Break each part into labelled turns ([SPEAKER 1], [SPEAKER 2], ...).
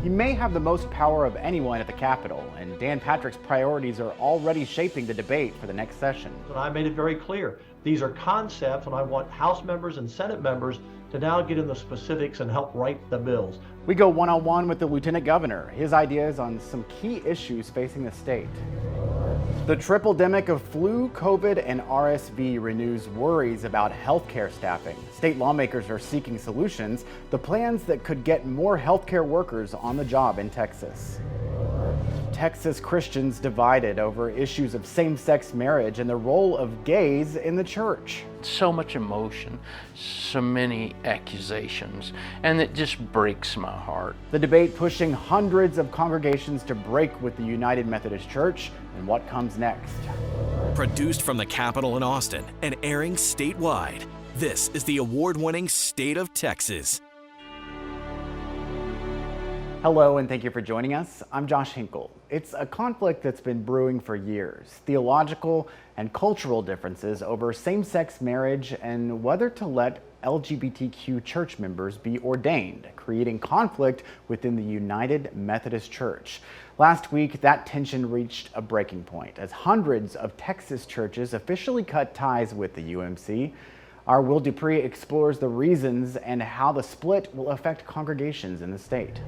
[SPEAKER 1] He may have the most power of anyone at the Capitol, and Dan Patrick's priorities are already shaping the debate for the next session.
[SPEAKER 2] But I made it very clear. These are concepts, and I want House members and Senate members to now get in the specifics and help write the bills.
[SPEAKER 1] We go one-on-one with the Lieutenant Governor, his ideas on some key issues facing the state. The triple-demic of flu, COVID, and RSV renews worries about healthcare staffing. State lawmakers are seeking solutions, the plans that could get more healthcare workers on the job in Texas. Texas Christians divided over issues of same-sex marriage and the role of gays in the church.
[SPEAKER 3] So much emotion, so many accusations, and it just breaks my heart.
[SPEAKER 1] The debate pushing hundreds of congregations to break with the United Methodist Church, and what comes next.
[SPEAKER 4] Produced from the Capitol in Austin and airing statewide, this is the award-winning State of Texas.
[SPEAKER 1] Hello, and thank you for joining us. I'm Josh Hinkle. It's a conflict that's been brewing for years. Theological and cultural differences over same-sex marriage and whether to let LGBTQ church members be ordained, creating conflict within the United Methodist Church. Last week, that tension reached a breaking point as hundreds of Texas churches officially cut ties with the UMC. Our Will DuPree explores the reasons and how the split will affect congregations in the state.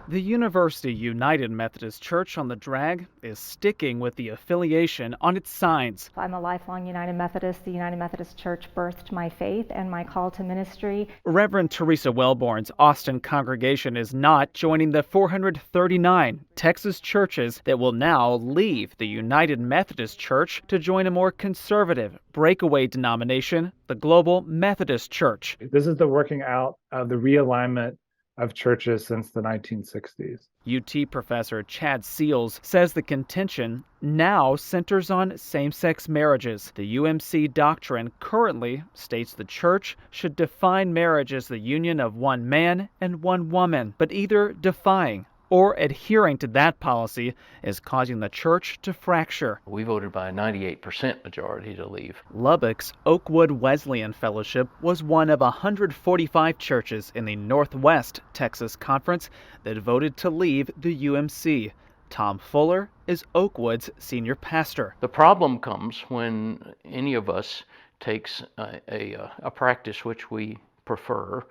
[SPEAKER 5] The University United Methodist Church on the drag is sticking with the affiliation on its signs.
[SPEAKER 6] I'm a lifelong United Methodist. The United Methodist Church birthed my faith and my call to ministry.
[SPEAKER 5] Reverend Teresa Wellborn's Austin congregation is not joining the 439 Texas churches that will now leave the United Methodist Church to join a more conservative breakaway denomination, the Global Methodist Church.
[SPEAKER 7] This is the working out of the realignment of churches since the 1960s.
[SPEAKER 5] UT professor Chad Seals says the contention now centers on same-sex marriages. The UMC doctrine currently states the church should define marriage as the union of one man and one woman, but either defying or adhering to that policy is causing the church to fracture.
[SPEAKER 3] We voted by a 98% majority to leave.
[SPEAKER 5] Lubbock's Oakwood Wesleyan Fellowship was one of 145 churches in the Northwest Texas Conference that voted to leave the UMC. Tom Fuller is Oakwood's senior pastor.
[SPEAKER 3] The problem comes when any of us takes a practice which we prefer,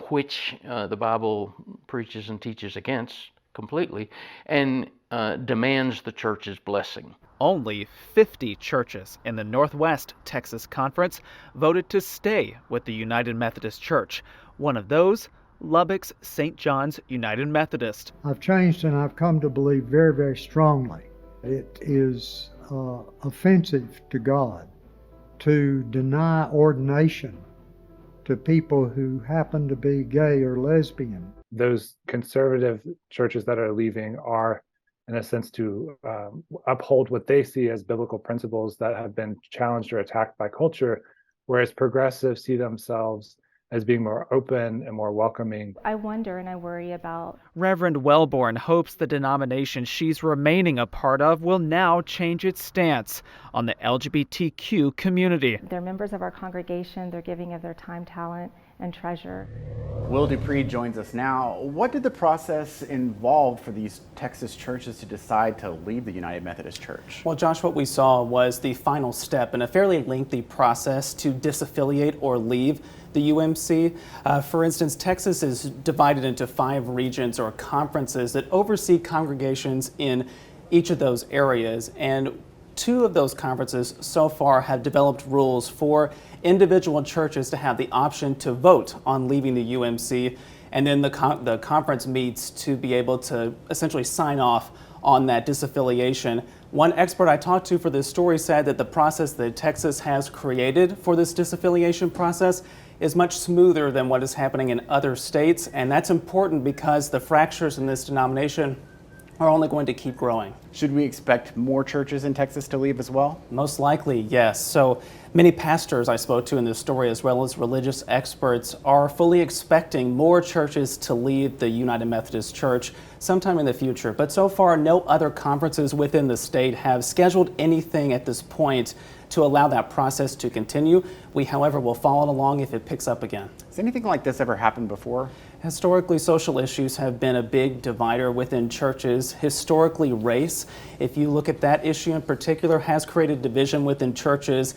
[SPEAKER 3] which the Bible preaches and teaches against completely, and demands the church's blessing.
[SPEAKER 5] Only 50 churches in the Northwest Texas Conference voted to stay with the United Methodist Church. One of those, Lubbock's St. John's United Methodist.
[SPEAKER 8] I've changed and I've come to believe very, very strongly it is offensive to God to deny ordination to people who happen to be gay or lesbian.
[SPEAKER 7] Those conservative churches that are leaving are, in a sense, to uphold what they see as biblical principles that have been challenged or attacked by culture, whereas progressives see themselves as being more open and more welcoming.
[SPEAKER 6] I wonder and I worry about.
[SPEAKER 5] Reverend Wellborn hopes the denomination she's remaining a part of will now change its stance on the LGBTQ community.
[SPEAKER 6] They're members of our congregation. They're giving of their time, talent, and treasure.
[SPEAKER 1] Will DuPree joins us now. What did the process involve for these Texas churches to decide to leave the United Methodist Church?
[SPEAKER 9] Well, Josh, what we saw was the final step in a fairly lengthy process to disaffiliate or leave the UMC. For instance, Texas is divided into 5 regions or conferences that oversee congregations in each of those areas. And 2 of those conferences so far have developed rules for individual churches to have the option to vote on leaving the UMC. And then the conference meets to be able to essentially sign off on that disaffiliation. One expert I talked to for this story said that the process that Texas has created for this disaffiliation process is much smoother than what is happening in other states, and that's important because the fractures in this denomination are only going to keep growing.
[SPEAKER 1] Should we expect more churches in Texas to leave as well?
[SPEAKER 9] Most likely, yes. So many pastors I spoke to in this story, as well as religious experts, are fully expecting more churches to leave the United Methodist Church sometime in the future. But so far, no other conferences within the state have scheduled anything at this point to allow that process to continue. We, however, will follow along if it picks up again.
[SPEAKER 1] Has anything like this ever happened before?
[SPEAKER 9] Historically, social issues have been a big divider within churches. Historically, race, if you look at that issue in particular, has created division within churches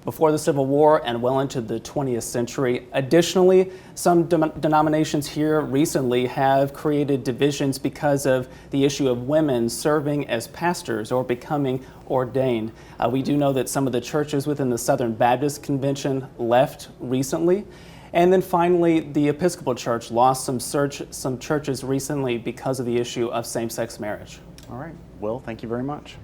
[SPEAKER 9] before the Civil War and well into the 20th century. Additionally, some denominations here recently have created divisions because of the issue of women serving as pastors or becoming ordained. We do know that some of the churches within the Southern Baptist Convention left recently. And then finally, the Episcopal Church lost some churches recently because of the issue of same-sex marriage.
[SPEAKER 1] All right, Will, thank you very much.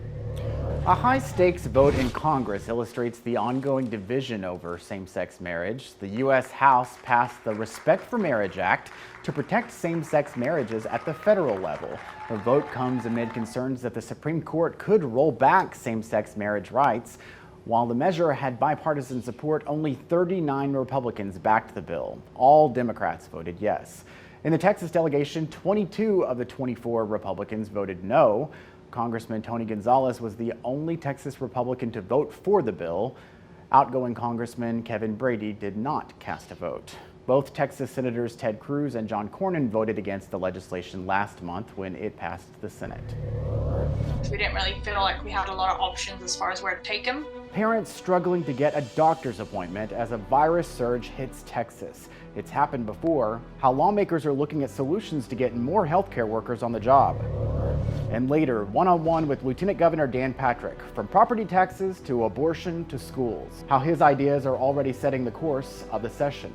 [SPEAKER 1] A high-stakes vote in Congress illustrates the ongoing division over same-sex marriage. The U.S. House passed the Respect for Marriage Act to protect same-sex marriages at the federal level. The vote comes amid concerns that the Supreme Court could roll back same-sex marriage rights. While the measure had bipartisan support, only 39 Republicans backed the bill. All Democrats voted yes. In the Texas delegation, 22 of the 24 Republicans voted no. Congressman Tony Gonzalez was the only Texas Republican to vote for the bill. Outgoing Congressman Kevin Brady did not cast a vote. Both Texas Senators Ted Cruz and John Cornyn voted against the legislation last month when it passed the Senate.
[SPEAKER 10] We didn't really feel like we had a lot of options as far as where to take him.
[SPEAKER 1] Parents struggling to get a doctor's appointment as a virus surge hits Texas. It's happened before. How lawmakers are looking at solutions to get more healthcare workers on the job. And later, one-on-one with Lieutenant Governor Dan Patrick, from property taxes to abortion to schools. How his ideas are already setting the course of the session.